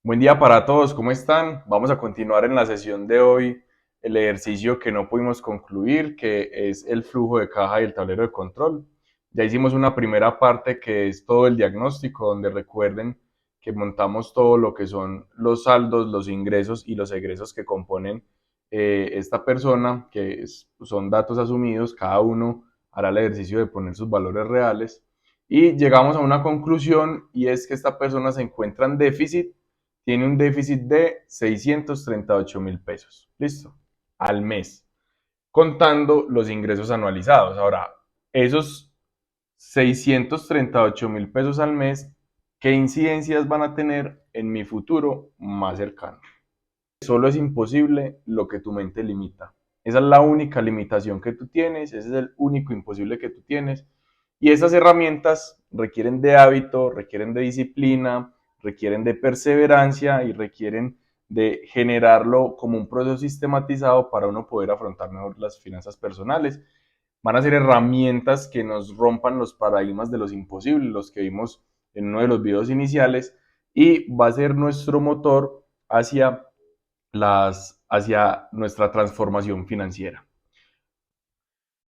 Buen día para todos, ¿cómo están? Vamos a continuar en la sesión de hoy el ejercicio que no pudimos concluir, que es el flujo de caja y el tablero de control. Ya hicimos una primera parte que es todo el diagnóstico, donde recuerden que montamos todo lo que son los saldos, los ingresos y los egresos que componen esta persona, son datos asumidos, cada uno hará el ejercicio de poner sus valores reales y llegamos a una conclusión y es que esta persona se encuentra en déficit, tiene un déficit de 638.000 pesos, listo, al mes, contando los ingresos anualizados. Ahora, esos 638.000 pesos al mes, ¿qué incidencias van a tener en mi futuro más cercano? Solo es imposible lo que tu mente limita. Esa es la única limitación que tú tienes, ese es el único imposible que tú tienes. Y esas herramientas requieren de hábito, requieren de disciplina, requieren de perseverancia y requieren de generarlo como un proceso sistematizado para uno poder afrontar mejor las finanzas personales. Van a ser herramientas que nos rompan los paradigmas de los imposibles, los que vimos en uno de los videos iniciales, y va a ser nuestro motor hacia nuestra transformación financiera.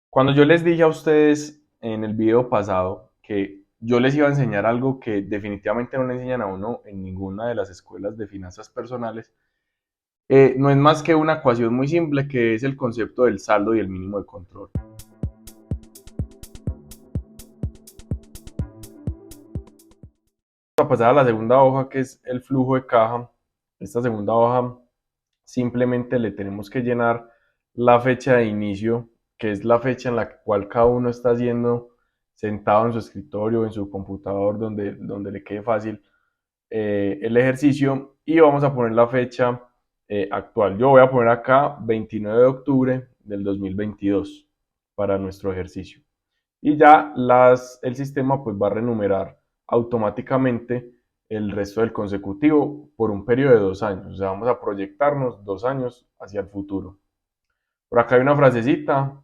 Cuando yo les dije a ustedes en el video pasado que yo les iba a enseñar algo que definitivamente no le enseñan a uno en ninguna de las escuelas de finanzas personales, no es más que una ecuación muy simple que es el concepto del saldo y el mínimo de control. Vamos a pasar a la segunda hoja, que es el flujo de caja. Esta segunda hoja simplemente le tenemos que llenar la fecha de inicio, que es la fecha en la cual cada uno está haciendo sentado en su escritorio o en su computador, donde le quede fácil el ejercicio, y vamos a poner la fecha actual. Yo voy a poner acá 29 de octubre del 2022 para nuestro ejercicio. Y ya el sistema pues va a renumerar automáticamente el resto del consecutivo por un periodo de 2 años. O sea, vamos a proyectarnos 2 años hacia el futuro. Por acá hay una frasecita: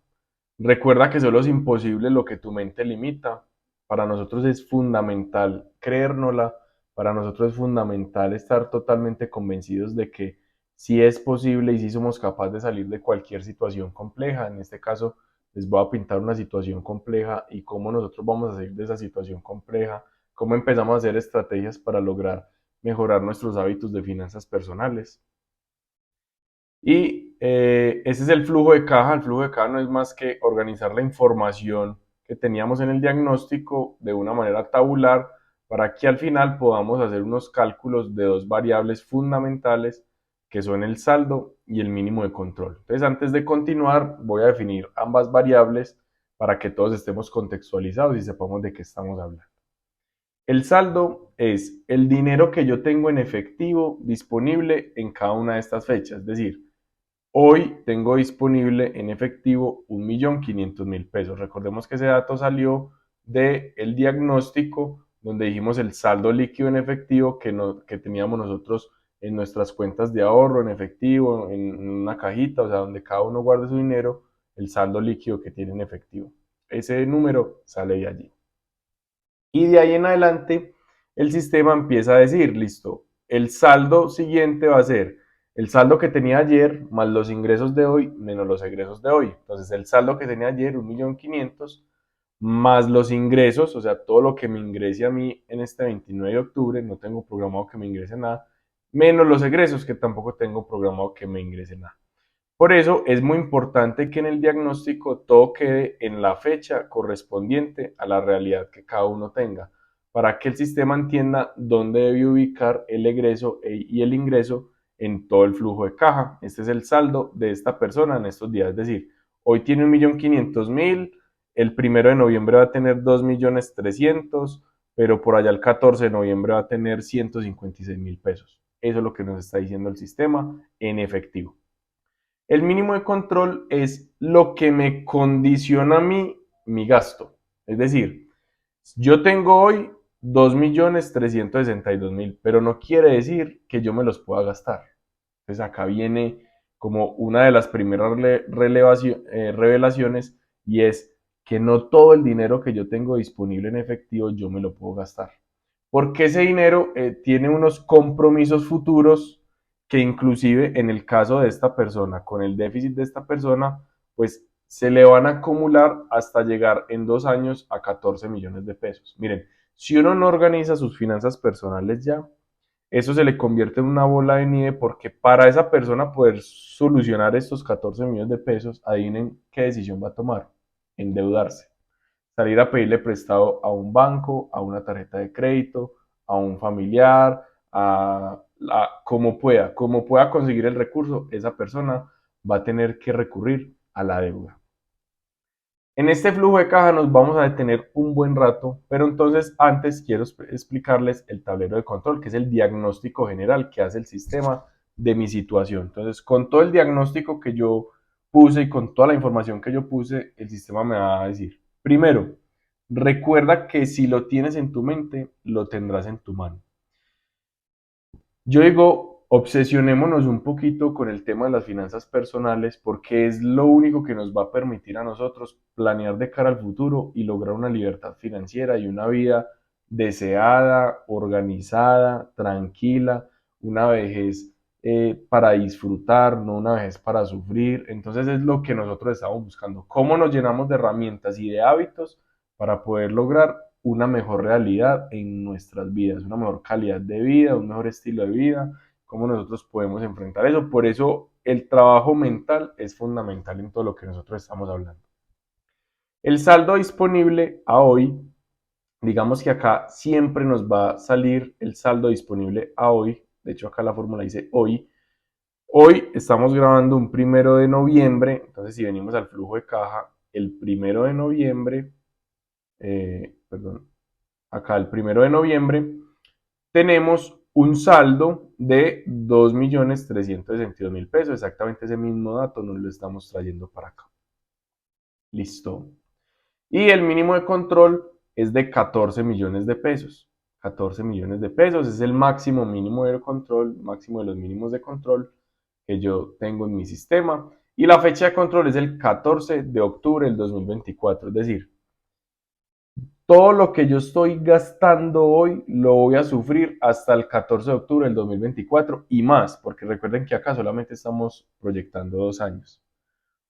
recuerda que solo es imposible lo que tu mente limita. Para nosotros es fundamental creérnosla, para nosotros es fundamental estar totalmente convencidos de que sí es posible y sí somos capaces de salir de cualquier situación compleja. En este caso, les voy a pintar una situación compleja y cómo nosotros vamos a salir de esa situación compleja, cómo empezamos a hacer estrategias para lograr mejorar nuestros hábitos de finanzas personales. Y ese es el flujo de caja. El flujo de caja no es más que organizar la información que teníamos en el diagnóstico de una manera tabular para que al final podamos hacer unos cálculos de dos variables fundamentales que son el saldo y el mínimo de control. Entonces, antes de continuar, voy a definir ambas variables para que todos estemos contextualizados y sepamos de qué estamos hablando. El saldo es el dinero que yo tengo en efectivo disponible en cada una de estas fechas, es decir, hoy tengo disponible en efectivo 1.500.000 pesos. Recordemos que ese dato salió del diagnóstico donde dijimos el saldo líquido en efectivo que teníamos nosotros en nuestras cuentas de ahorro, en efectivo, en una cajita, o sea, donde cada uno guarde su dinero, el saldo líquido que tiene en efectivo. Ese número sale de allí. Y de ahí en adelante, el sistema empieza a decir, listo, el saldo siguiente va a ser el saldo que tenía ayer más los ingresos de hoy menos los egresos de hoy. Entonces, el saldo que tenía ayer, 1.500.000, más los ingresos, o sea, todo lo que me ingrese a mí en este 29 de octubre, no tengo programado que me ingrese nada, menos los egresos, que tampoco tengo programado que me ingrese nada. Por eso es muy importante que en el diagnóstico todo quede en la fecha correspondiente a la realidad que cada uno tenga, para que el sistema entienda dónde debe ubicar el egreso y el ingreso en todo el flujo de caja. Este es el saldo de esta persona en estos días, es decir, hoy tiene 1.500.000, el 1 de noviembre va a tener 2.300.000, pero por allá el 14 de noviembre va a tener 156.000 pesos. Eso es lo que nos está diciendo el sistema en efectivo. El mínimo de control es lo que me condiciona a mí mi gasto. Es decir, yo tengo hoy 2.362.000, pero no quiere decir que yo me los pueda gastar. Entonces acá viene como una de las primeras revelaciones, y es que no todo el dinero que yo tengo disponible en efectivo yo me lo puedo gastar. porque ese dinero tiene unos compromisos futuros que inclusive en el caso de esta persona, con el déficit de esta persona, pues se le van a acumular hasta llegar en 2 años a 14 millones de pesos. Miren, si uno no organiza sus finanzas personales ya, eso se le convierte en una bola de nieve porque para esa persona poder solucionar estos 14 millones de pesos, adivinen qué decisión va a tomar: endeudarse, salir a pedirle prestado a un banco, a una tarjeta de crédito, a un familiar, como pueda conseguir el recurso, esa persona va a tener que recurrir a la deuda. En este flujo de caja nos vamos a detener un buen rato, pero entonces antes quiero explicarles el tablero de control, que es el diagnóstico general que hace el sistema de mi situación. Entonces, con todo el diagnóstico que yo puse y con toda la información que yo puse, el sistema me va a decir: primero, recuerda que si lo tienes en tu mente, lo tendrás en tu mano. Yo digo, obsesionémonos un poquito con el tema de las finanzas personales porque es lo único que nos va a permitir a nosotros planear de cara al futuro y lograr una libertad financiera y una vida deseada, organizada, tranquila, una vejez para disfrutar, no una vejez para sufrir. Entonces es lo que nosotros estamos buscando: cómo nos llenamos de herramientas y de hábitos para poder lograr una mejor realidad en nuestras vidas, una mejor calidad de vida, un mejor estilo de vida, cómo nosotros podemos enfrentar eso. Por eso el trabajo mental es fundamental en todo lo que nosotros estamos hablando. El saldo disponible a hoy, digamos que acá siempre nos va a salir el saldo disponible a hoy. De hecho, acá la fórmula dice hoy. Hoy estamos grabando un 1 de noviembre, entonces si venimos al flujo de caja, el 1 de noviembre, perdón, acá el 1 de noviembre, tenemos un saldo de 2.362.000 pesos. Exactamente ese mismo dato nos lo estamos trayendo para acá. Listo. Y el mínimo de control es de 14 millones de pesos. 14 millones de pesos es el máximo mínimo de control, máximo de los mínimos de control que yo tengo en mi sistema. Y la fecha de control es el 14 de octubre del 2024. Es decir, todo lo que yo estoy gastando hoy lo voy a sufrir hasta el 14 de octubre del 2024 y más, porque recuerden que acá solamente estamos proyectando 2 años.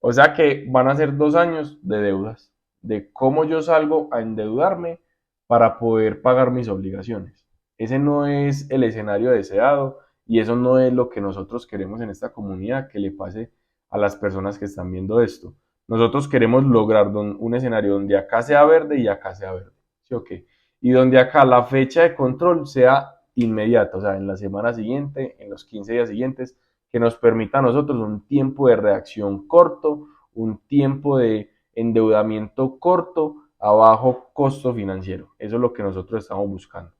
O sea que van a ser 2 años de deudas, de cómo yo salgo a endeudarme para poder pagar mis obligaciones. Ese no es el escenario deseado y eso no es lo que nosotros queremos en esta comunidad que le pase a las personas que están viendo esto. Nosotros queremos lograr un escenario donde acá sea verde y acá sea verde. ¿Sí o qué? Y donde acá la fecha de control sea inmediata, o sea, en la semana siguiente, en los 15 días siguientes, que nos permita a nosotros un tiempo de reacción corto, un tiempo de endeudamiento corto a bajo costo financiero. Eso es lo que nosotros estamos buscando.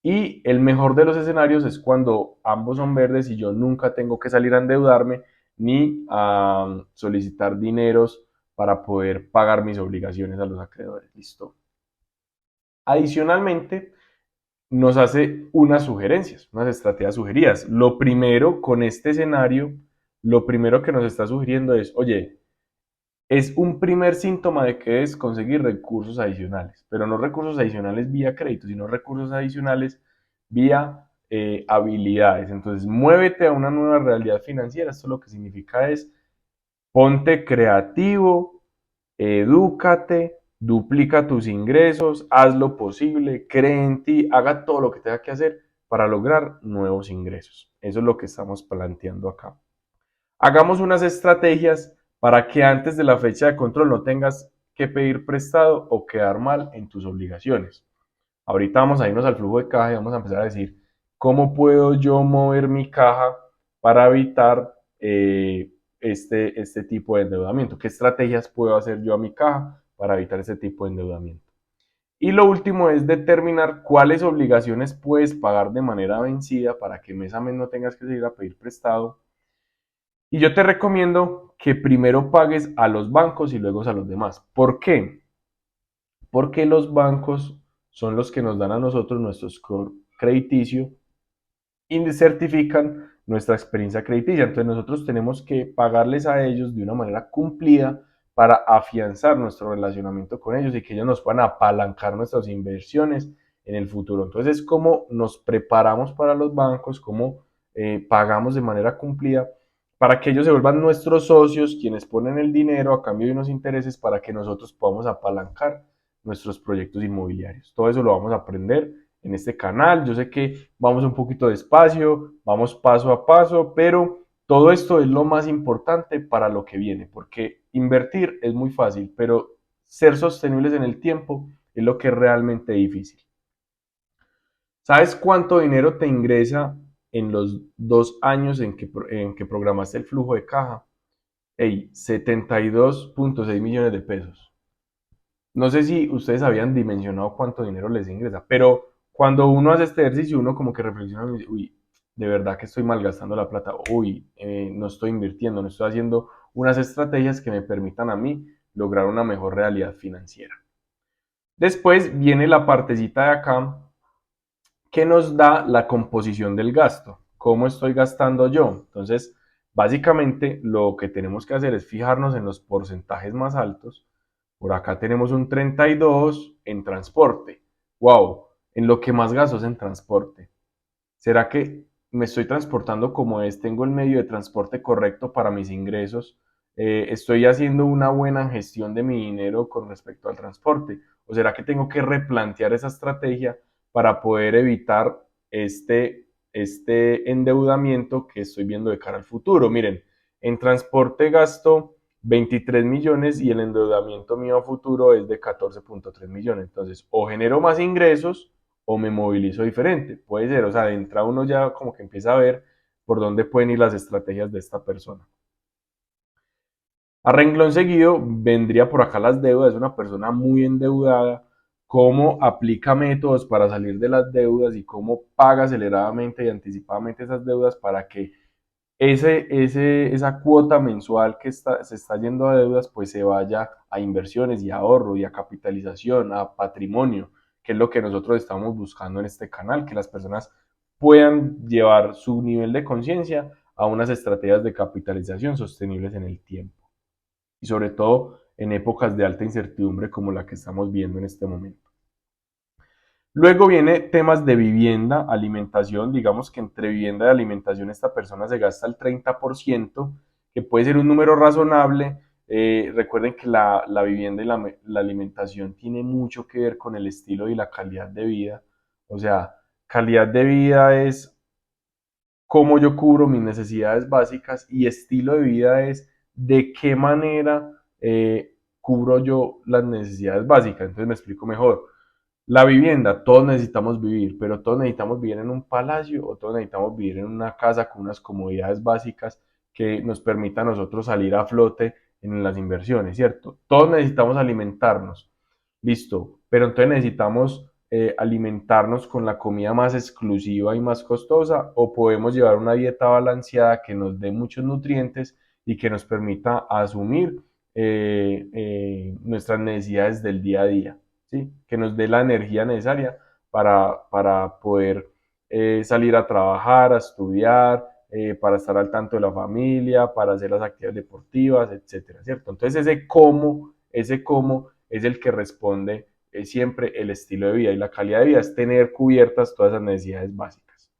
Y el mejor de los escenarios es cuando ambos son verdes y yo nunca tengo que salir a endeudarme ni a solicitar dineros para poder pagar mis obligaciones a los acreedores. Listo. Adicionalmente, nos hace unas sugerencias, unas estrategias sugeridas. Lo primero con este escenario, lo primero que nos está sugiriendo es: oye, es un primer síntoma de que es conseguir recursos adicionales, pero no recursos adicionales vía crédito, sino recursos adicionales vía habilidades. Entonces, muévete a una nueva realidad financiera. Esto lo que significa es: ponte creativo, edúcate, duplica tus ingresos, haz lo posible, cree en ti, haga todo lo que tenga que hacer para lograr nuevos ingresos. Eso es lo que estamos planteando acá. Hagamos unas estrategias para que antes de la fecha de control no tengas que pedir prestado o quedar mal en tus obligaciones. Ahorita vamos a irnos al flujo de caja y vamos a empezar a decir cómo puedo yo mover mi caja para evitar este tipo de endeudamiento. ¿Qué estrategias puedo hacer yo a mi caja para evitar este tipo de endeudamiento? Y lo último es determinar cuáles obligaciones puedes pagar de manera vencida para que mes a mes no tengas que seguir a pedir prestado. Y yo te recomiendo que primero pagues a los bancos y luego a los demás. ¿Por qué? Porque los bancos son los que nos dan a nosotros nuestro score crediticio y certifican nuestra experiencia crediticia. Entonces nosotros tenemos que pagarles a ellos de una manera cumplida para afianzar nuestro relacionamiento con ellos y que ellos nos puedan apalancar nuestras inversiones en el futuro. Entonces es como nos preparamos para los bancos, cómo pagamos de manera cumplida para que ellos se vuelvan nuestros socios, quienes ponen el dinero a cambio de unos intereses para que nosotros podamos apalancar nuestros proyectos inmobiliarios. Todo eso lo vamos a aprender en este canal. Yo sé que vamos un poquito despacio, vamos paso a paso, pero todo esto es lo más importante para lo que viene, porque invertir es muy fácil, pero ser sostenibles en el tiempo es lo que es realmente difícil. ¿Sabes cuánto dinero te ingresa en los 2 años en que programaste el flujo de caja? Hey, 72.6 millones de pesos. No sé si ustedes habían dimensionado cuánto dinero les ingresa, pero cuando uno hace este ejercicio, uno como que reflexiona y dice, uy, de verdad que estoy malgastando la plata, uy, no estoy invirtiendo, no estoy haciendo unas estrategias que me permitan a mí lograr una mejor realidad financiera. Después viene la partecita de acá que nos da la composición del gasto. ¿Cómo estoy gastando yo? Entonces, básicamente lo que tenemos que hacer es fijarnos en los porcentajes más altos. Por acá tenemos un 32 en transporte. Wow, en lo que más gasto es en transporte. ¿Será que me estoy transportando como es? ¿Tengo el medio de transporte correcto para mis ingresos? ¿Estoy haciendo una buena gestión de mi dinero con respecto al transporte? ¿O será que tengo que replantear esa estrategia para poder evitar este endeudamiento que estoy viendo de cara al futuro? Miren, en transporte gasto 23 millones y el endeudamiento mío a futuro es de 14.3 millones. Entonces, o genero más ingresos o me movilizo diferente. Puede ser, o sea, de entrada uno ya como que empieza a ver por dónde pueden ir las estrategias de esta persona. A renglón seguido vendría por acá las deudas, es una persona muy endeudada, cómo aplica métodos para salir de las deudas y cómo paga aceleradamente y anticipadamente esas deudas para que esa cuota mensual que se está yendo a deudas, pues se vaya a inversiones y ahorro y a capitalización, a patrimonio, que es lo que nosotros estamos buscando en este canal, que las personas puedan llevar su nivel de conciencia a unas estrategias de capitalización sostenibles en el tiempo y sobre todo en épocas de alta incertidumbre como la que estamos viendo en este momento. Luego viene temas de vivienda, alimentación, digamos que entre vivienda y alimentación esta persona se gasta el 30%, que puede ser un número razonable. Recuerden que la vivienda y la alimentación tiene mucho que ver con el estilo y la calidad de vida. O sea, calidad de vida es cómo yo cubro mis necesidades básicas y estilo de vida es de qué manera cubro yo las necesidades básicas. Entonces me explico mejor. La vivienda, todos necesitamos vivir, pero todos necesitamos vivir en un palacio o todos necesitamos vivir en una casa con unas comodidades básicas que nos permitan a nosotros salir a flote en las inversiones, ¿cierto? Todos necesitamos alimentarnos, listo, pero entonces necesitamos alimentarnos con la comida más exclusiva y más costosa o podemos llevar una dieta balanceada que nos dé muchos nutrientes y que nos permita asumir nuestras necesidades del día a día. ¿Sí? Que nos dé la energía necesaria para poder salir a trabajar, a estudiar, para estar al tanto de la familia, para hacer las actividades deportivas, etcétera, ¿cierto? Entonces ese cómo es el que responde siempre el estilo de vida y la calidad de vida es tener cubiertas todas esas necesidades básicas.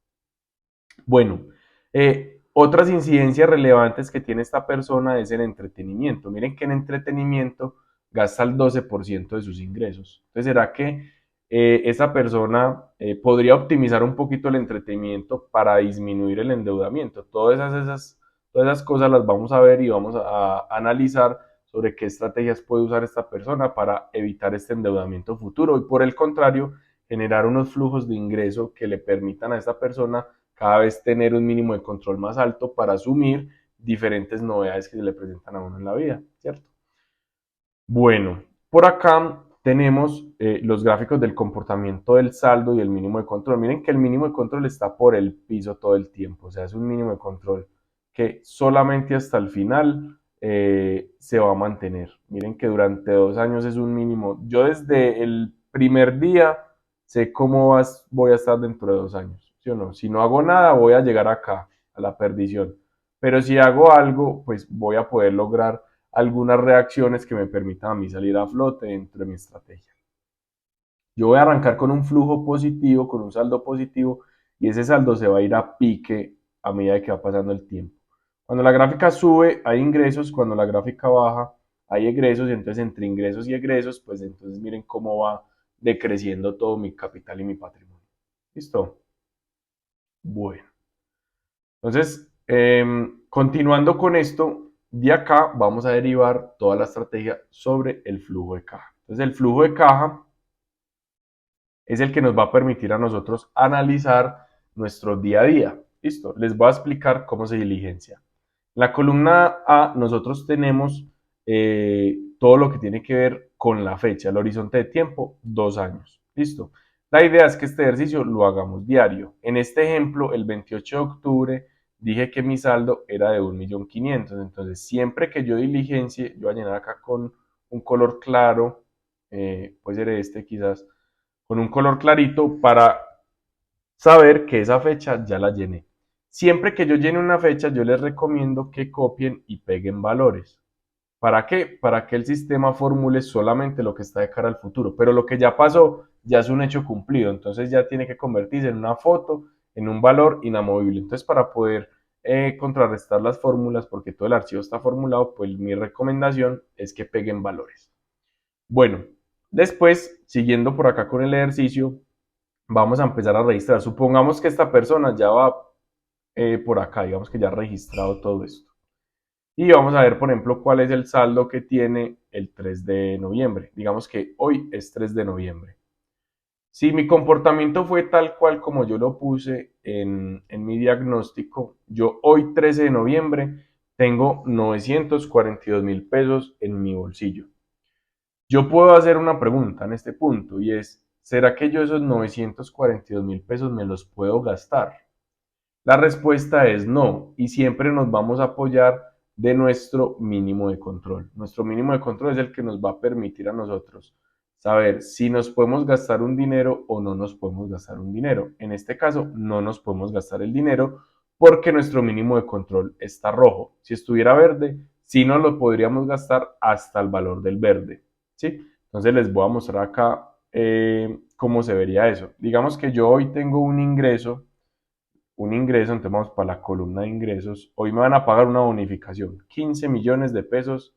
Bueno, otras incidencias relevantes que tiene esta persona es el entretenimiento. Miren que en entretenimiento gasta el 12% de sus ingresos. Entonces, ¿será que esa persona podría optimizar un poquito el entretenimiento para disminuir el endeudamiento? Todas esas cosas las vamos a ver y vamos a analizar sobre qué estrategias puede usar esta persona para evitar este endeudamiento futuro y por el contrario, generar unos flujos de ingreso que le permitan a esta persona cada vez tener un mínimo de control más alto para asumir diferentes novedades que se le presentan a uno en la vida, ¿cierto? Bueno, por acá tenemos los gráficos del comportamiento del saldo y el mínimo de control. Miren que el mínimo de control está por el piso todo el tiempo, o sea, es un mínimo de control que solamente hasta el final se va a mantener. Miren que durante 2 años es un mínimo. Yo desde el primer día sé cómo voy a estar dentro de 2 años, ¿sí o no? Si no hago nada, voy a llegar acá, a la perdición. Pero si hago algo, pues voy a poder lograr algunas reacciones que me permitan a mí salir a flote dentro de mi estrategia. Yo voy a arrancar con un flujo positivo, con un saldo positivo, y ese saldo se va a ir a pique a medida que va pasando el tiempo. Cuando la gráfica sube, hay ingresos, cuando la gráfica baja, hay egresos, y entonces entre ingresos y egresos, pues entonces miren cómo va decreciendo todo mi capital y mi patrimonio. ¿Listo? Bueno, entonces, continuando con esto, de acá vamos a derivar toda la estrategia sobre el flujo de caja. Entonces, el flujo de caja es el que nos va a permitir a nosotros analizar nuestro día a día. Listo, les voy a explicar cómo se diligencia. En la columna A nosotros tenemos todo lo que tiene que ver con la fecha, el horizonte de tiempo, 2 años. Listo. La idea es que este ejercicio lo hagamos diario. En este ejemplo, el 28 de octubre, dije que mi saldo era de 1.500.000. Entonces, siempre que yo diligencie, yo voy a llenar acá con un color claro, puede ser este quizás, con un color clarito para saber que esa fecha ya la llené. Siempre que yo llene una fecha, yo les recomiendo que copien y peguen valores. ¿Para qué? Para que el sistema formule solamente lo que está de cara al futuro. Pero lo que ya pasó ya es un hecho cumplido. Entonces ya tiene que convertirse en una foto, en un valor inamovible. Entonces para poder contrarrestar las fórmulas, porque todo el archivo está formulado, pues mi recomendación es que peguen valores. Bueno, después, siguiendo por acá con el ejercicio, vamos a empezar a registrar. Supongamos que esta persona ya va por acá, digamos que ya ha registrado todo esto. Y vamos a ver, por ejemplo, cuál es el saldo que tiene el 3 de noviembre. Digamos que hoy es 3 de noviembre. Si mi comportamiento fue tal cual como yo lo puse en mi diagnóstico, yo hoy 13 de noviembre tengo 942.000 pesos en mi bolsillo. Yo puedo hacer una pregunta en este punto y es, ¿será que yo esos 942.000 pesos me los puedo gastar? La respuesta es no, y siempre nos vamos a apoyar de nuestro mínimo de control. Nuestro mínimo de control es el que nos va a permitir a nosotros saber si nos podemos gastar un dinero o no nos podemos gastar un dinero. En este caso, no nos podemos gastar el dinero porque nuestro mínimo de control está rojo. Si estuviera verde, sí nos lo podríamos gastar hasta el valor del verde. ¿Sí? Entonces les voy a mostrar acá cómo se vería eso. Digamos que yo hoy tengo un ingreso, entonces vamos para la columna de ingresos. Hoy me van a pagar una bonificación, 15 millones de pesos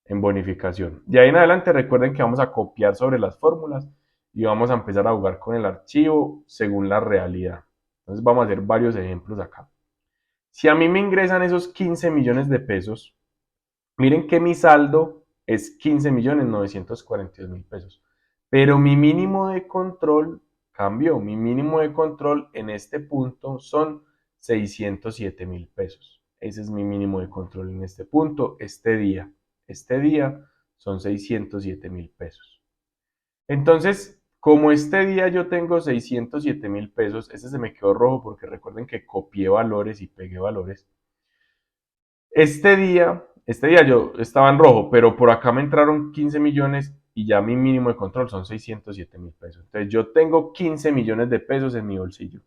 en bonificación. De ahí en adelante recuerden que vamos a copiar sobre las fórmulas y vamos a empezar a jugar con el archivo según la realidad. Entonces vamos a hacer varios ejemplos acá. Si a mí me ingresan esos 15 millones de pesos, miren que mi saldo es 15.942.000 pesos. Pero mi mínimo de control cambió. Mi mínimo de control en este punto son 607.000 pesos. Ese es mi mínimo de control en este punto, este día. Este día son 607.000 pesos. Entonces, como este día yo tengo 607.000 pesos, ese se me quedó rojo porque recuerden que copié valores y pegué valores. Este día yo estaba en rojo, pero por acá me entraron 15 millones y ya mi mínimo de control son 607.000 pesos. Entonces yo tengo 15 millones de pesos en mi bolsillo.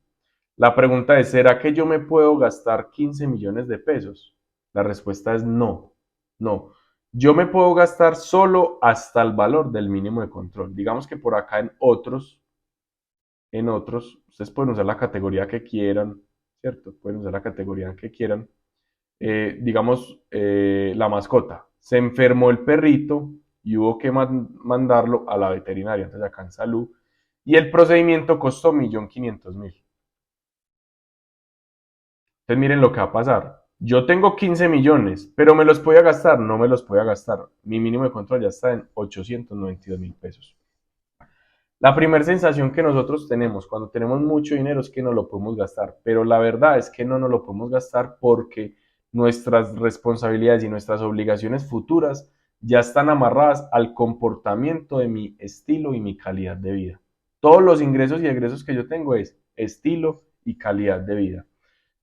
La pregunta es, ¿será que yo me puedo gastar 15 millones de pesos? La respuesta es no, no. Yo me puedo gastar solo hasta el valor del mínimo de control. Digamos que por acá en otros, ustedes pueden usar la categoría que quieran, ¿cierto? Pueden usar la categoría que quieran, digamos, la mascota. Se enfermó el perrito y hubo que mandarlo a la veterinaria, entonces acá en salud, y el procedimiento costó 1.500.000. Entonces miren lo que va a pasar. Yo tengo 15 millones, pero me los podía gastar, no me los podía gastar. Mi mínimo de control ya está en 892.000 pesos. La primera sensación que nosotros tenemos cuando tenemos mucho dinero es que no lo podemos gastar, pero la verdad es que no nos lo podemos gastar porque nuestras responsabilidades y nuestras obligaciones futuras ya están amarradas al comportamiento de mi estilo y mi calidad de vida. Todos los ingresos y egresos que yo tengo es estilo y calidad de vida.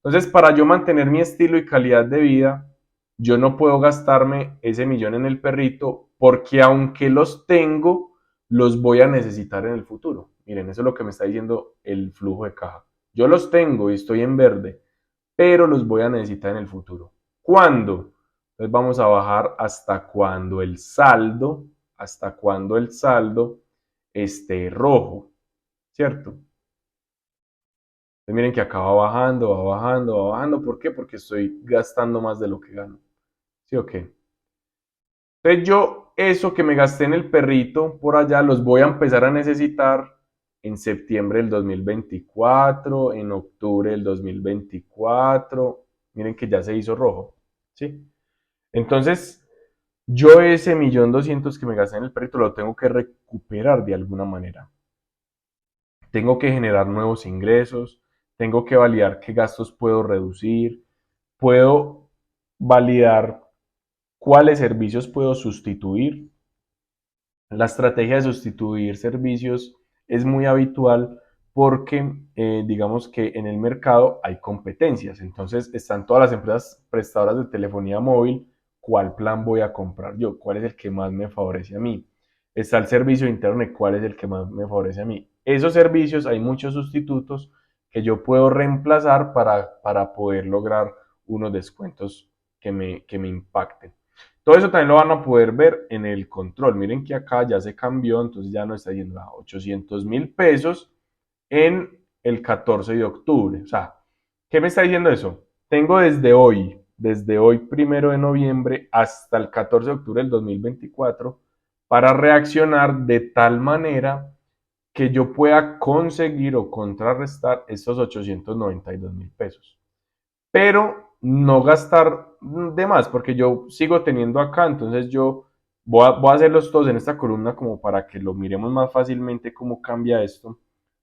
Entonces, para yo mantener mi estilo y calidad de vida, yo no puedo gastarme ese millón en el perrito porque aunque los tengo, los voy a necesitar en el futuro. Miren, eso es lo que me está diciendo el flujo de caja. Yo los tengo y estoy en verde, pero los voy a necesitar en el futuro. ¿Cuándo? Entonces vamos a bajar hasta cuando el saldo esté rojo, ¿cierto? Entonces miren que acá va bajando, va bajando, va bajando. ¿Por qué? Porque estoy gastando más de lo que gano. ¿Sí o qué? Entonces yo eso que me gasté en el perrito por allá los voy a empezar a necesitar en septiembre del 2024, en octubre del 2024. Miren que ya se hizo rojo, ¿sí? Entonces yo ese 1.200.000 que me gasté en el perrito lo tengo que recuperar de alguna manera. Tengo que generar nuevos ingresos, tengo que validar qué gastos puedo reducir, puedo validar cuáles servicios puedo sustituir. La estrategia de sustituir servicios es muy habitual porque digamos que en el mercado hay competencias, entonces están todas las empresas prestadoras de telefonía móvil, ¿cuál plan voy a comprar yo? ¿Cuál es el que más me favorece a mí? Está el servicio de internet, ¿cuál es el que más me favorece a mí? Esos servicios hay muchos sustitutos que yo puedo reemplazar para poder lograr unos descuentos que me impacten. Todo eso también lo van a poder ver en el control. Miren que acá ya se cambió, entonces ya no está yendo a 800.000 pesos en el 14 de octubre. O sea, ¿qué me está diciendo eso? Tengo desde hoy 1 de noviembre hasta el 14 de octubre del 2024 para reaccionar de tal manera que yo pueda conseguir o contrarrestar estos 892.000 pesos, pero no gastar de más, porque yo sigo teniendo acá, entonces yo voy a hacerlos todos en esta columna como para que lo miremos más fácilmente cómo cambia esto.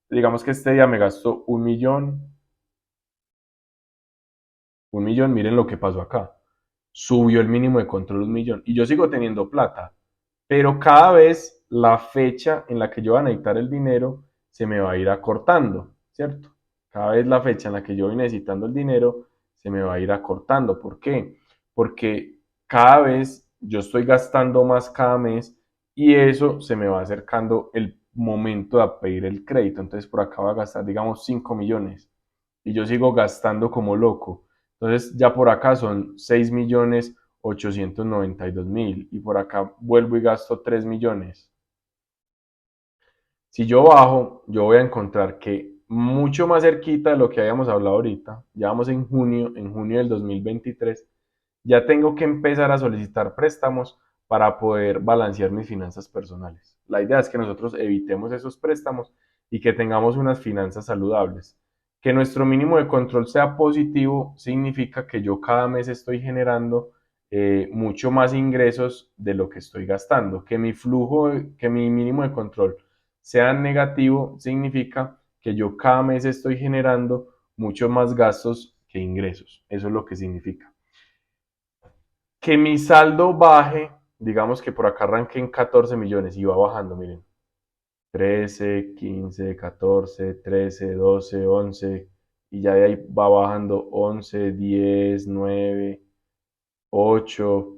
Digamos que este día me gastó 1.000.000, miren lo que pasó acá. Subió el mínimo de control 1.000.000 y yo sigo teniendo plata, pero cada vez la fecha en la que yo voy a necesitar el dinero se me va a ir acortando, ¿cierto? Cada vez la fecha en la que yo voy necesitando el dinero se me va a ir acortando. ¿Por qué? Porque cada vez yo estoy gastando más cada mes y eso se me va acercando el momento de pedir el crédito. Entonces por acá voy a gastar, digamos, 5 millones y yo sigo gastando como loco. Entonces ya por acá son 6.892.000 y por acá vuelvo y gasto 3 millones. Si yo bajo, yo voy a encontrar que mucho más cerquita de lo que habíamos hablado ahorita, ya vamos en junio del 2023, ya tengo que empezar a solicitar préstamos para poder balancear mis finanzas personales. La idea es que nosotros evitemos esos préstamos y que tengamos unas finanzas saludables. Que nuestro mínimo de control sea positivo significa que yo cada mes estoy generando mucho más ingresos de lo que estoy gastando. Que mi flujo, que mi mínimo de control sea negativo significa que yo cada mes estoy generando mucho más gastos que ingresos. Eso es lo que significa. Que mi saldo baje, digamos que por acá arranqué en 14 millones y va bajando, miren. 13, 15, 14, 13, 12, 11 y ya de ahí va bajando 11, 10, 9, 8.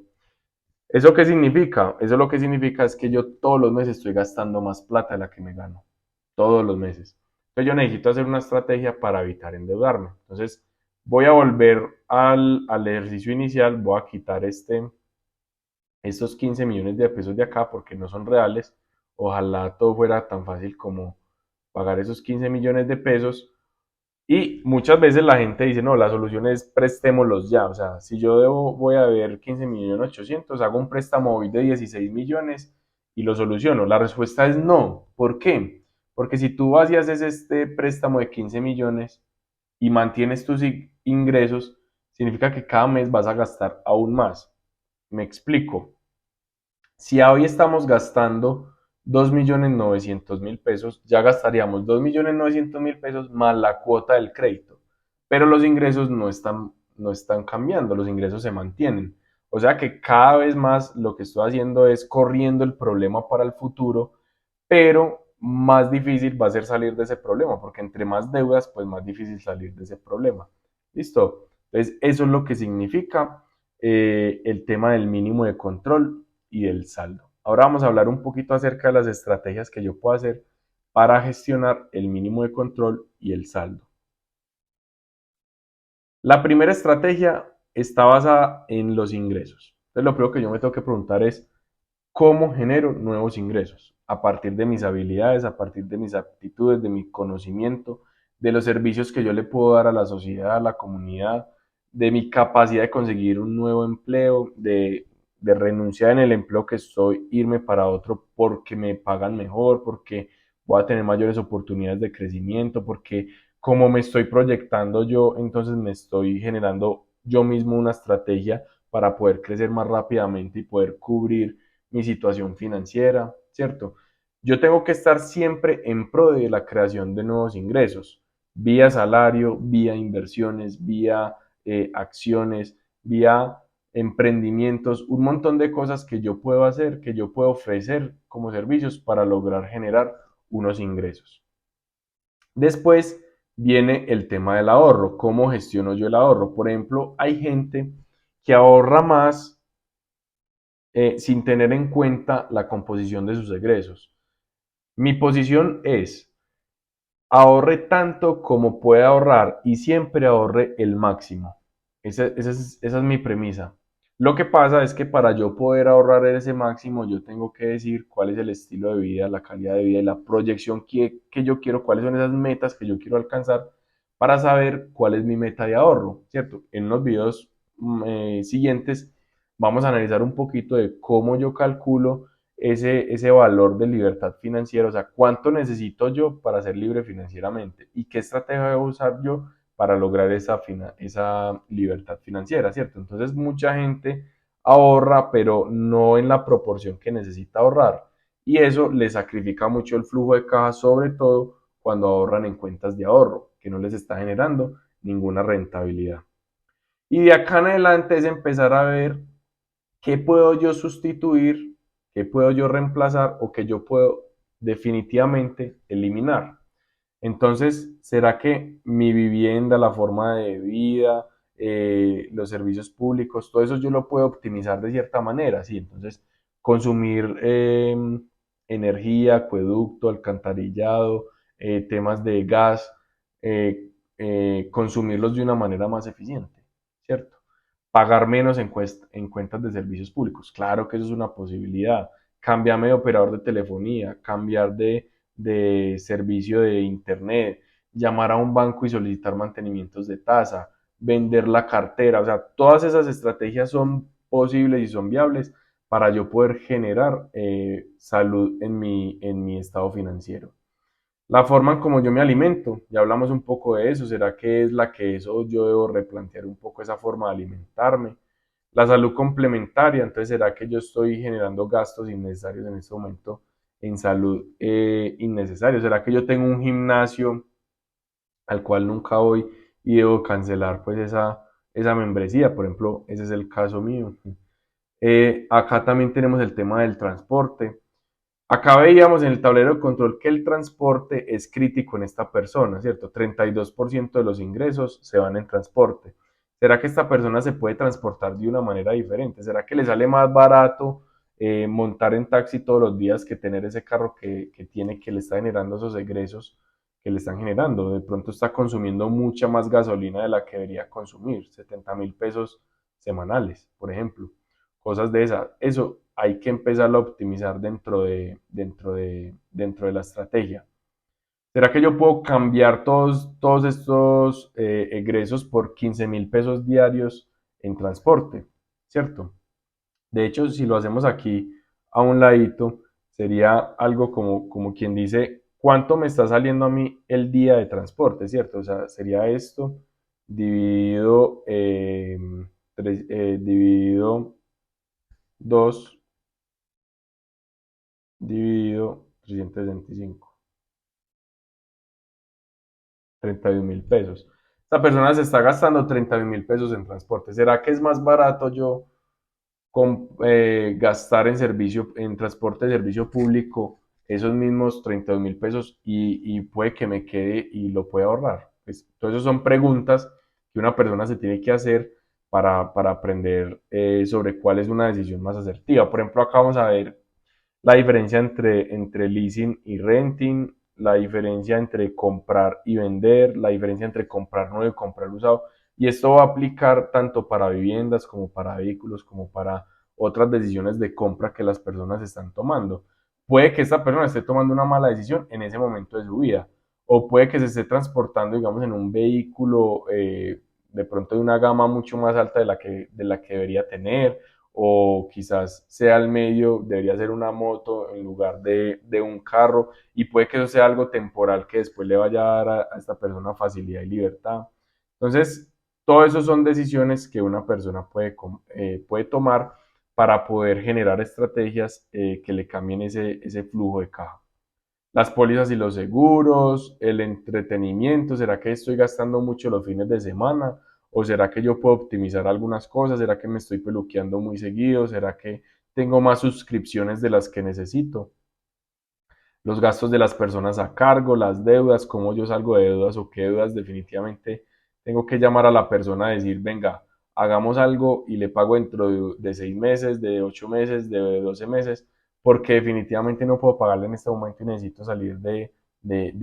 ¿Eso qué significa? Eso lo que significa es que yo todos los meses estoy gastando más plata de la que me gano. Todos los meses. Entonces yo necesito hacer una estrategia para evitar endeudarme. Entonces voy a volver al ejercicio inicial, voy a quitar estos 15 millones de pesos de acá porque no son reales. Ojalá todo fuera tan fácil como pagar esos 15 millones de pesos. Y muchas veces la gente dice, no, la solución es prestémoslos ya. O sea, si yo voy a ver 15.800.000, hago un préstamo hoy de 16 millones y lo soluciono. La respuesta es no. ¿Por qué? Porque si tú vas y haces este préstamo de 15 millones y mantienes tus ingresos, significa que cada mes vas a gastar aún más. Me explico. Si hoy estamos gastando 2.900.000 pesos, ya gastaríamos 2.900.000 pesos más la cuota del crédito. Pero los ingresos no están cambiando, los ingresos se mantienen. O sea que cada vez más lo que estoy haciendo es corriendo el problema para el futuro, pero más difícil va a ser salir de ese problema, porque entre más deudas, pues más difícil salir de ese problema. ¿Listo? Entonces, eso es lo que significa el tema del mínimo de control y del saldo. Ahora vamos a hablar un poquito acerca de las estrategias que yo puedo hacer para gestionar el mínimo de control y el saldo. La primera estrategia está basada en los ingresos. Entonces, lo primero que yo me tengo que preguntar es, ¿cómo genero nuevos ingresos? a partir de mis habilidades, a partir de mis aptitudes, de mi conocimiento, de los servicios que yo le puedo dar a la sociedad, a la comunidad, de mi capacidad de conseguir un nuevo empleo, de renunciar en el empleo que estoy, irme para otro porque me pagan mejor, porque voy a tener mayores oportunidades de crecimiento, porque como me estoy proyectando yo, entonces me estoy generando yo mismo una estrategia para poder crecer más rápidamente y poder cubrir mi situación financiera, ¿cierto? Yo tengo que estar siempre en pro de la creación de nuevos ingresos, vía salario, vía inversiones, vía acciones, vía emprendimientos, un montón de cosas que yo puedo hacer, que yo puedo ofrecer como servicios para lograr generar unos ingresos. Después viene el tema del ahorro. ¿Cómo gestiono yo el ahorro? Por ejemplo, hay gente que ahorra más sin tener en cuenta la composición de sus egresos. Mi posición es ahorre tanto como pueda ahorrar y siempre ahorre el máximo. Esa es mi premisa. Lo que pasa es que para yo poder ahorrar ese máximo, yo tengo que decir cuál es el estilo de vida, la calidad de vida y la proyección que yo quiero, cuáles son esas metas que yo quiero alcanzar para saber cuál es mi meta de ahorro, ¿cierto? En los videos siguientes vamos a analizar un poquito de cómo yo calculo ese valor de libertad financiera, o sea, cuánto necesito yo para ser libre financieramente y qué estrategia debo usar yo para lograr esa libertad financiera, ¿cierto? Entonces mucha gente ahorra, pero no en la proporción que necesita ahorrar. Y eso le sacrifica mucho el flujo de caja, sobre todo cuando ahorran en cuentas de ahorro, que no les está generando ninguna rentabilidad. Y de acá en adelante es empezar a ver qué puedo yo sustituir, qué puedo yo reemplazar o que yo puedo definitivamente eliminar. Entonces, ¿será que mi vivienda, la forma de vida, los servicios públicos, todo eso yo lo puedo optimizar de cierta manera? Sí, entonces, consumir energía, acueducto, alcantarillado, temas de gas, consumirlos de una manera más eficiente, ¿cierto? Pagar menos en cuentas de servicios públicos. Claro que eso es una posibilidad. Cambiarme de operador de telefonía, cambiar de servicio de internet, llamar a un banco y solicitar mantenimientos de tasa, vender la cartera, o sea, todas esas estrategias son posibles y son viables para yo poder generar salud en mi estado financiero. La forma en como yo me alimento, ya hablamos un poco de eso, ¿será que es la que es o yo debo replantear un poco esa forma de alimentarme? La salud complementaria, entonces ¿será que yo estoy generando gastos innecesarios en este momento en salud innecesarios? ¿Será que yo tengo un gimnasio al cual nunca voy y debo cancelar pues esa membresía? Por ejemplo, ese es el caso mío. Acá también tenemos el tema del transporte. Acá veíamos en el tablero de control que el transporte es crítico en esta persona, ¿cierto? 32% de los ingresos se van en transporte. ¿Será que esta persona se puede transportar de una manera diferente? ¿Será que le sale más barato montar en taxi todos los días que tener ese carro que tiene, que le está generando esos egresos que le están generando? De pronto está consumiendo mucha más gasolina de la que debería consumir, 70.000 pesos semanales, por ejemplo. Cosas de esas. Eso hay que empezarlo a optimizar dentro de la estrategia. ¿Será que yo puedo cambiar todos estos egresos por 15.000 pesos diarios en transporte? ¿Cierto? De hecho, si lo hacemos aquí a un ladito, sería algo como quien dice, ¿cuánto me está saliendo a mí el día de transporte? ¿Cierto? O sea, sería esto dividido, dividido 2 dividido 325, 31.000 pesos. Esta persona se está gastando 31.000 pesos en transporte. ¿Será que es más barato yo gastar en transporte de servicio público esos mismos 32.000 pesos y puede que me quede y lo pueda ahorrar? Pues, entonces, esas son preguntas que una persona se tiene que hacer para aprender sobre cuál es una decisión más asertiva. Por ejemplo, acá vamos a ver la diferencia entre leasing y renting, la diferencia entre comprar y vender, la diferencia entre comprar nuevo y comprar usado. Y esto va a aplicar tanto para viviendas como para vehículos, como para otras decisiones de compra que las personas están tomando. puede que esta persona esté tomando una mala decisión en ese momento de su vida, o puede que se esté transportando, digamos, en un vehículo de pronto de una gama mucho más alta de la que debería tener, o quizás sea el medio, debería ser una moto en lugar de un carro, y puede que eso sea algo temporal que después le vaya a dar a esta persona facilidad y libertad. Entonces, todo eso son decisiones que una persona puede tomar para poder generar estrategias que le cambien ese flujo de caja. Las pólizas y los seguros, el entretenimiento, ¿será que estoy gastando mucho los fines de semana? ¿O será que yo puedo optimizar algunas cosas? ¿Será que me estoy peluqueando muy seguido? ¿Será que tengo más suscripciones de las que necesito? Los gastos de las personas a cargo, las deudas, cómo yo salgo de deudas o qué deudas definitivamente tengo que llamar a la persona a decir, venga, hagamos algo y le pago dentro de 6 meses, de 8 meses, de 12 meses, porque definitivamente no puedo pagarle en este momento y necesito salir de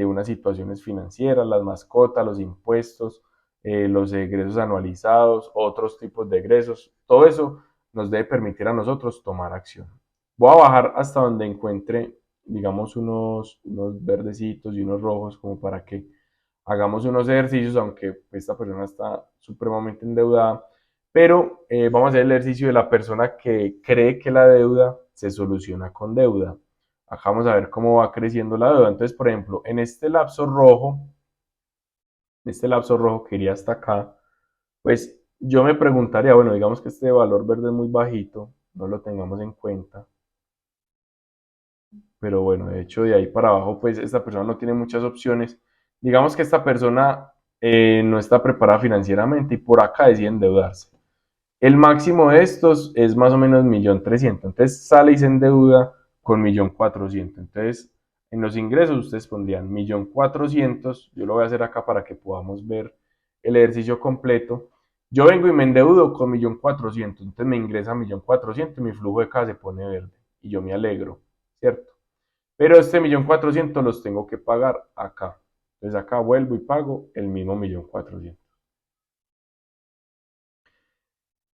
unas situaciones financieras, las mascotas, los impuestos, los egresos anualizados, otros tipos de egresos, todo eso nos debe permitir a nosotros tomar acción. Voy a bajar hasta donde encuentre, digamos, unos verdecitos y unos rojos como para que hagamos unos ejercicios, aunque esta persona está supremamente endeudada, pero vamos a hacer el ejercicio de la persona que cree que la deuda se soluciona con deuda. Acá vamos a ver cómo va creciendo la deuda. Entonces, por ejemplo, en este lapso rojo que iría hasta acá, pues yo me preguntaría, bueno, digamos que este valor verde es muy bajito, no lo tengamos en cuenta, pero bueno, de hecho de ahí para abajo, pues esta persona no tiene muchas opciones. Digamos que esta persona no está preparada financieramente y por acá decide endeudarse. El máximo de estos es más o menos 1.300.000, entonces sale y se endeuda con 1.400.000. Entonces, en los ingresos ustedes pondrían 1.400.000, yo lo voy a hacer acá para que podamos ver el ejercicio completo. Yo vengo y me endeudo con 1.400.000, entonces me ingresa 1.400.000 y mi flujo de caja se pone verde y yo me alegro, ¿cierto? Pero este 1.400.000 los tengo que pagar acá. Entonces acá vuelvo y pago el mismo 1.400.000.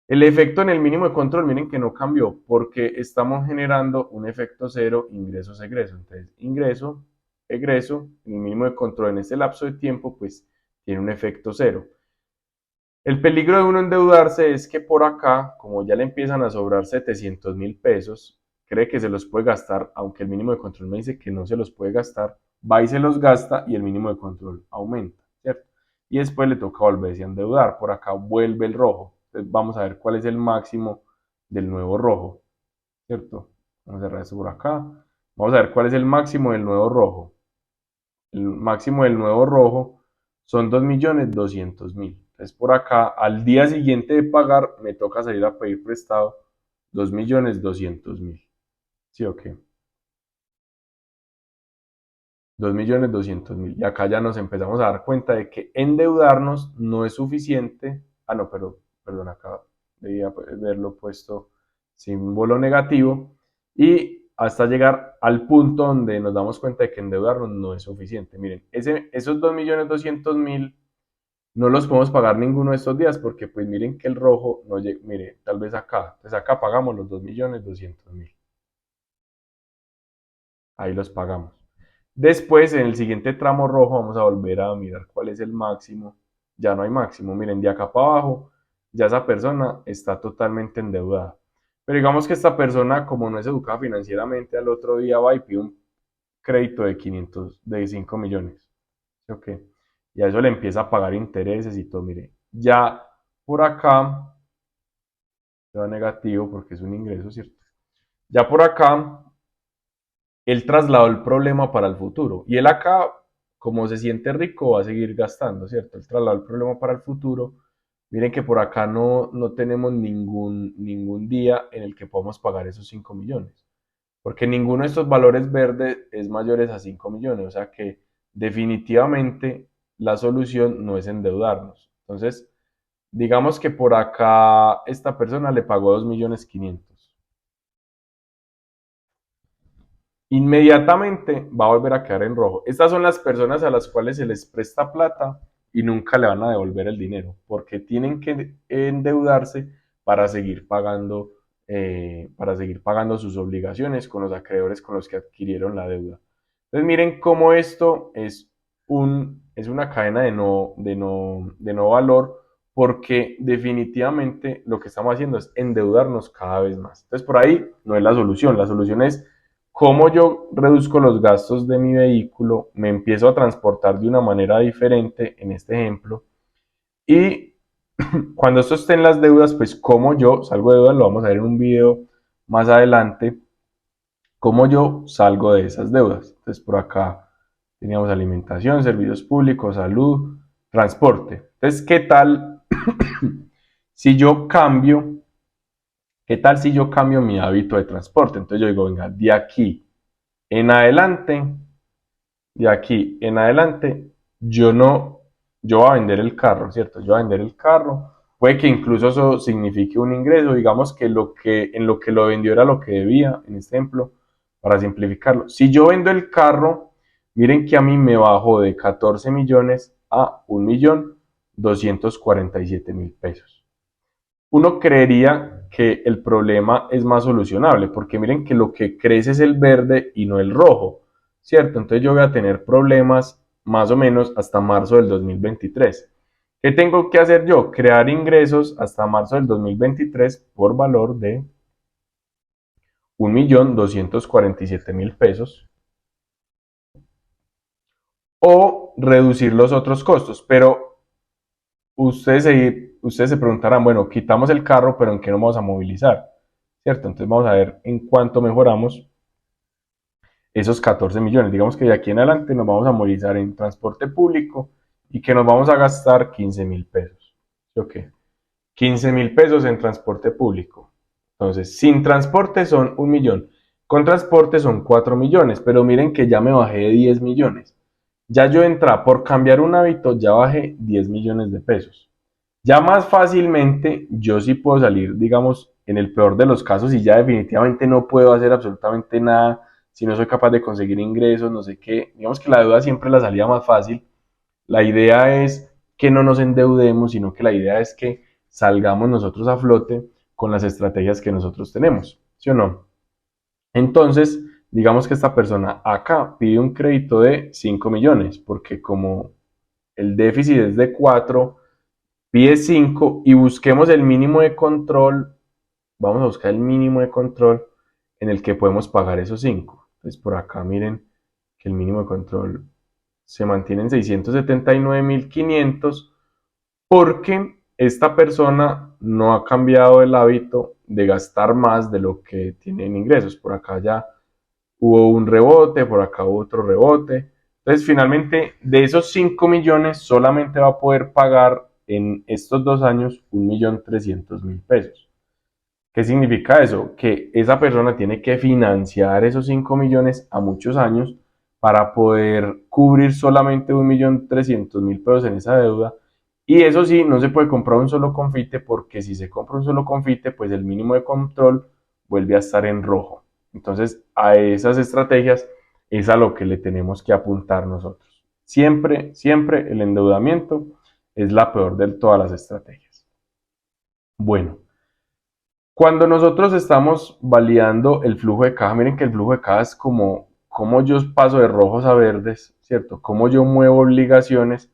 El efecto en el mínimo de control, miren que no cambió porque estamos generando un efecto cero, ingresos, egresos. Entonces, ingreso, egreso, el mínimo de control en este lapso de tiempo, pues tiene un efecto cero. El peligro de uno endeudarse es que por acá, como ya le empiezan a sobrar 700.000 pesos, cree que se los puede gastar, aunque el mínimo de control me dice que no se los puede gastar, va y se los gasta y el mínimo de control aumenta, ¿cierto? Y después le toca volverse a endeudar, por acá vuelve el rojo. Entonces vamos a ver cuál es el máximo del nuevo rojo, ¿cierto? Vamos a cerrar esto por acá. Vamos a ver cuál es el máximo del nuevo rojo. El máximo del nuevo rojo son 2.200.000. Entonces por acá, al día siguiente de pagar, me toca salir a pedir prestado 2.200.000. ¿Sí o qué? 2.200.000. Y acá ya nos empezamos a dar cuenta de que endeudarnos no es suficiente. Ah, no, pero, perdón, acá debía verlo puesto símbolo negativo. Y hasta llegar al punto donde nos damos cuenta de que endeudarnos no es suficiente. Miren, esos 2.200.000 no los podemos pagar ninguno de estos días porque pues miren que el rojo no llega, mire, tal vez acá. Entonces acá pagamos los 2.200.000. Ahí los pagamos. Después, en el siguiente tramo rojo, vamos a volver a mirar cuál es el máximo. Ya no hay máximo. Miren, de acá para abajo, ya esa persona está totalmente endeudada. Pero digamos que esta persona, como no es educada financieramente, al otro día va y pide un crédito de 5 millones. ¿Sí o qué? Y a eso le empieza a pagar intereses y todo. Mire, ya por acá, se va negativo porque es un ingreso, ¿cierto? Ya por acá él trasladó el problema para el futuro. Y él acá, como se siente rico, va a seguir gastando, ¿cierto? Él trasladó el problema para el futuro. Miren que por acá no tenemos ningún día en el que podamos pagar esos 5 millones. Porque ninguno de estos valores verdes es mayores a 5 millones. O sea que definitivamente la solución no es endeudarnos. Entonces, digamos que por acá esta persona le pagó 2.500.000. Inmediatamente va a volver a quedar en rojo. Estas son las personas a las cuales se les presta plata y nunca le van a devolver el dinero, porque tienen que endeudarse para seguir pagando para seguir pagando sus obligaciones con los acreedores con los que adquirieron la deuda. Entonces miren cómo esto es una cadena de no valor, porque definitivamente lo que estamos haciendo es endeudarnos cada vez más. Entonces por ahí no es la solución es cómo yo reduzco los gastos de mi vehículo, me empiezo a transportar de una manera diferente en este ejemplo, y cuando esto esté en las deudas, pues cómo yo salgo de deudas, lo vamos a ver en un video más adelante, cómo yo salgo de esas deudas. Entonces por acá teníamos alimentación, servicios públicos, salud, transporte. Entonces, si yo cambio, qué tal si yo cambio mi hábito de transporte? Entonces yo digo, venga, en adelante, de aquí en adelante, yo no, yo voy a vender el carro, ¿cierto? Yo voy a vender el carro. Puede que incluso eso signifique un ingreso, digamos que en lo que lo vendió era lo que debía, en este ejemplo, para simplificarlo. Si yo vendo el carro, miren que a mí me bajó de 14 millones a 1.247.000 pesos. Uno creería que el problema es más solucionable, porque miren que lo que crece es el verde y no el rojo, ¿cierto? Entonces yo voy a tener problemas más o menos hasta marzo del 2023. ¿Qué tengo que hacer yo? Crear ingresos hasta marzo del 2023 por valor de 1.247.000 pesos, o reducir los otros costos. Pero ustedes se preguntarán, bueno, quitamos el carro, pero ¿en qué nos vamos a movilizar? ¿Cierto? Entonces vamos a ver en cuánto mejoramos esos 14 millones. Digamos que de aquí en adelante nos vamos a movilizar en transporte público y que nos vamos a gastar 15.000 pesos. ¿Sí o qué? 15.000 pesos en transporte público. Entonces, sin transporte son 1.000.000. Con transporte son 4 millones, pero miren que ya me bajé de 10 millones. Ya yo por cambiar un hábito, ya bajé 10 millones de pesos. Ya más fácilmente yo sí puedo salir, digamos, en el peor de los casos, y ya definitivamente no puedo hacer absolutamente nada si no soy capaz de conseguir ingresos, no sé qué. Digamos que la deuda siempre es la salida más fácil. La idea es que no nos endeudemos, sino que la idea es que salgamos nosotros a flote con las estrategias que nosotros tenemos, ¿sí o no? Entonces, digamos que esta persona acá pide un crédito de 5 millones, porque como el déficit es de 4, pide 5 y busquemos el mínimo de control. Vamos a buscar el mínimo de control en el que podemos pagar esos 5. Entonces por acá miren que el mínimo de control se mantiene en 679.500, porque esta persona no ha cambiado el hábito de gastar más de lo que tiene en ingresos. Por acá ya hubo un rebote, por acá hubo otro rebote. Entonces, finalmente, de esos 5 millones, solamente va a poder pagar en estos 2 años 1.300.000 pesos. ¿Qué significa eso? Que esa persona tiene que financiar esos 5 millones a muchos años para poder cubrir solamente 1.300.000 pesos en esa deuda. Y eso sí, no se puede comprar un solo confite, porque si se compra un solo confite, pues el mínimo de control vuelve a estar en rojo. Entonces, a esas estrategias es a lo que le tenemos que apuntar nosotros. Siempre, siempre el endeudamiento es la peor de todas las estrategias. Bueno, cuando nosotros estamos validando el flujo de caja, miren que el flujo de caja es como yo paso de rojos a verdes, ¿cierto? Cómo yo muevo obligaciones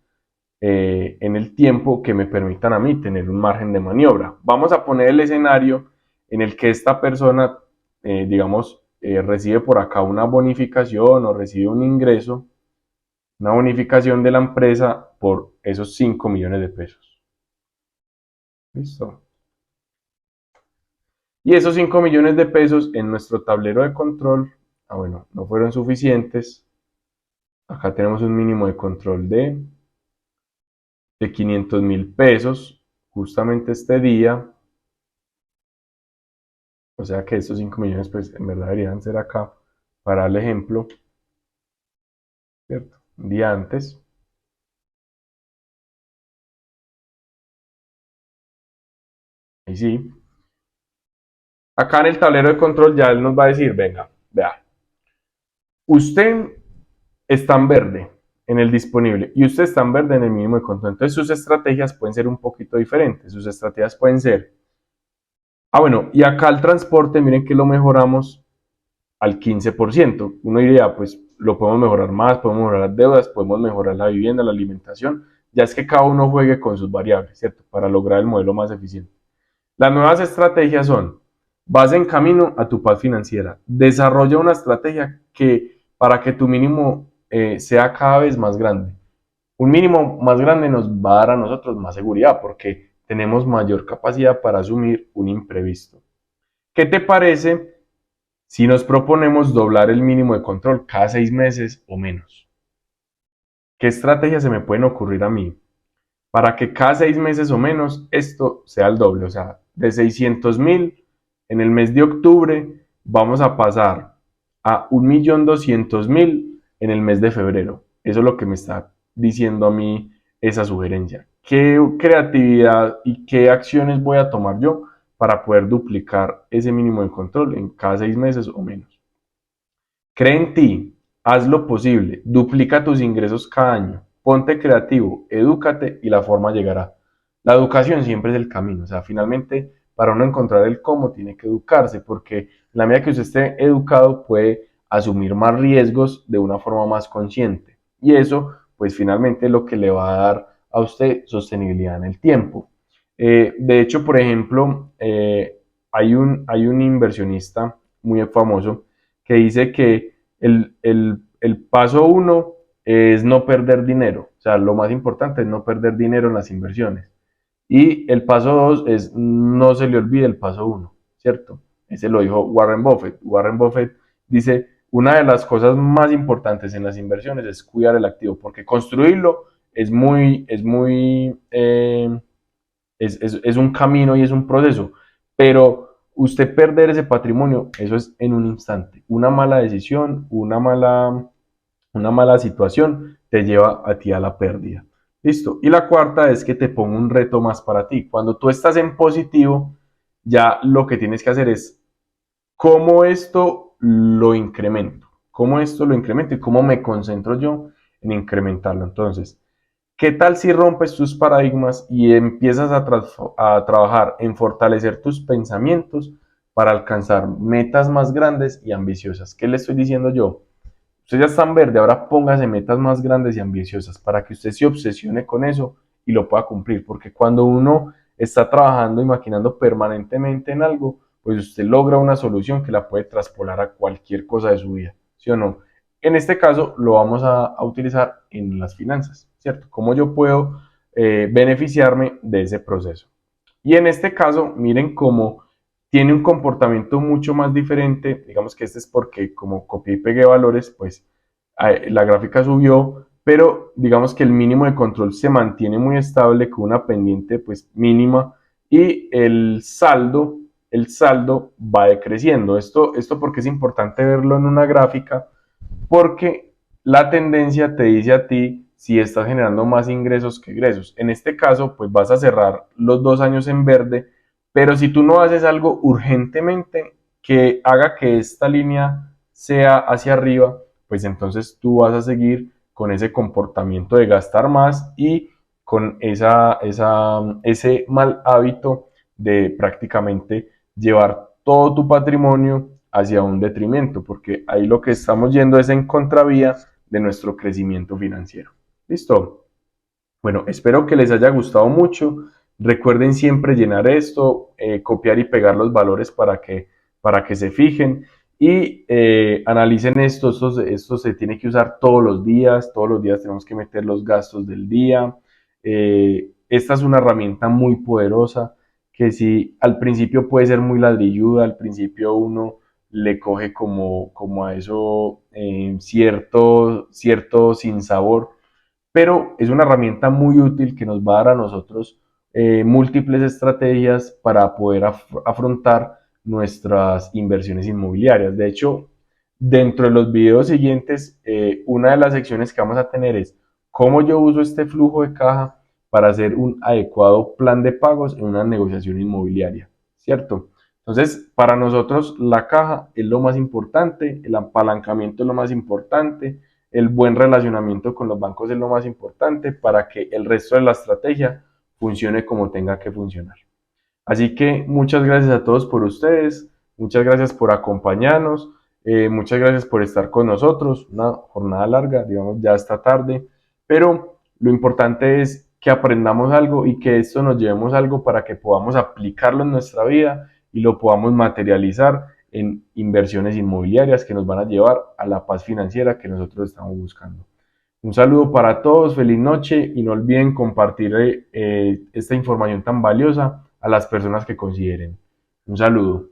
en el tiempo que me permitan a mí tener un margen de maniobra. Vamos a poner el escenario en el que esta persona, digamos, recibe por acá una bonificación o recibe un ingreso, una bonificación de la empresa por esos 5 millones de pesos. ¿Listo? Y esos 5 millones de pesos en nuestro tablero de control, bueno, no fueron suficientes. Acá tenemos un mínimo de control de 500.000 pesos, justamente este día. O sea que estos 5 millones, pues en verdad deberían ser acá, para el ejemplo, ¿cierto? Un día antes. Y sí. Acá en el tablero de control ya él nos va a decir, venga, vea, usted está en verde en el disponible y usted está en verde en el mínimo de control. Entonces sus estrategias pueden ser un poquito diferentes. Sus estrategias pueden ser Ah, bueno, y acá el transporte, miren que lo mejoramos al 15%. Uno diría, pues lo podemos mejorar más, podemos mejorar las deudas, podemos mejorar la vivienda, la alimentación. Ya es que cada uno juegue con sus variables, ¿cierto? Para lograr el modelo más eficiente. Las nuevas estrategias son, vas en camino a tu paz financiera. Desarrolla una estrategia que para que tu mínimo sea cada vez más grande. Un mínimo más grande nos va a dar a nosotros más seguridad porque tenemos mayor capacidad para asumir un imprevisto. ¿Qué te parece si nos proponemos doblar el mínimo de control cada 6 meses o menos? ¿Qué estrategias se me pueden ocurrir a mí para que cada 6 meses o menos esto sea el doble? O sea, de 600.000 en el mes de octubre vamos a pasar a 1.200.000 en el mes de febrero. Eso es lo que me está diciendo a mí esa sugerencia. ¿Qué creatividad y qué acciones voy a tomar yo para poder duplicar ese mínimo de control en cada 6 meses o menos? Cree en ti, haz lo posible, duplica tus ingresos cada año, ponte creativo, edúcate y la forma llegará. La educación siempre es el camino, o sea, finalmente para uno encontrar el cómo tiene que educarse, porque en la medida que usted esté educado puede asumir más riesgos de una forma más consciente. Y eso, pues finalmente es lo que le va a dar a usted sostenibilidad en el tiempo. De hecho, por ejemplo, hay un inversionista muy famoso que dice que el paso uno es no perder dinero. O sea, lo más importante es no perder dinero en las inversiones. Y el paso dos es no se le olvide el paso uno, ¿cierto? Ese lo dijo Warren Buffett. Warren Buffett dice, una de las cosas más importantes en las inversiones es cuidar el activo, porque construirlo es un camino y es un proceso, pero usted perder ese patrimonio, eso es en un instante. Una mala decisión, una mala situación te lleva a ti a la pérdida. Listo. Y la cuarta es que te ponga un reto más para ti. Cuando tú estás en positivo, ya lo que tienes que hacer es cómo esto lo incremento, cómo esto lo incremento y cómo me concentro yo en incrementarlo. Entonces, ¿qué tal si rompes tus paradigmas y empiezas a trabajar en fortalecer tus pensamientos para alcanzar metas más grandes y ambiciosas? ¿Qué le estoy diciendo yo? Usted ya está en verde, ahora póngase metas más grandes y ambiciosas para que usted se obsesione con eso y lo pueda cumplir, porque cuando uno está trabajando y maquinando permanentemente en algo, pues usted logra una solución que la puede traspolar a cualquier cosa de su vida, ¿sí o no? En este caso lo vamos a utilizar en las finanzas, ¿cierto? ¿Cómo yo puedo beneficiarme de ese proceso? Y en este caso, miren cómo tiene un comportamiento mucho más diferente. Digamos que este es porque como copié y pegué valores, pues la gráfica subió, pero digamos que el mínimo de control se mantiene muy estable con una pendiente pues mínima y el saldo va decreciendo. Esto porque es importante verlo en una gráfica, porque la tendencia te dice a ti si estás generando más ingresos que egresos. En este caso, pues vas a cerrar los 2 años en verde, pero si tú no haces algo urgentemente que haga que esta línea sea hacia arriba, pues entonces tú vas a seguir con ese comportamiento de gastar más y con ese mal hábito de prácticamente llevar todo tu patrimonio hacia un detrimento, porque ahí lo que estamos yendo es en contravía de nuestro crecimiento financiero. ¿Listo? Bueno, espero que les haya gustado mucho. Recuerden siempre llenar esto, copiar y pegar los valores para que se fijen y analicen esto. Esto se tiene que usar todos los días tenemos que meter los gastos del día. Esta es una herramienta muy poderosa que si al principio puede ser muy ladrilluda, al principio uno le coge como a eso cierto sinsabor, pero es una herramienta muy útil que nos va a dar a nosotros múltiples estrategias para poder afrontar nuestras inversiones inmobiliarias. De hecho, dentro de los videos siguientes, una de las secciones que vamos a tener es cómo yo uso este flujo de caja para hacer un adecuado plan de pagos en una negociación inmobiliaria, ¿cierto? Entonces, para nosotros la caja es lo más importante, el apalancamiento es lo más importante, el buen relacionamiento con los bancos es lo más importante para que el resto de la estrategia funcione como tenga que funcionar. Así que muchas gracias a todos por ustedes, muchas gracias por acompañarnos, muchas gracias por estar con nosotros, una jornada larga, digamos ya esta tarde, pero lo importante es que aprendamos algo y que esto nos llevemos algo para que podamos aplicarlo en nuestra vida y lo podamos materializar en inversiones inmobiliarias que nos van a llevar a la paz financiera que nosotros estamos buscando. Un saludo para todos, feliz noche y no olviden compartir esta información tan valiosa a las personas que consideren. Un saludo.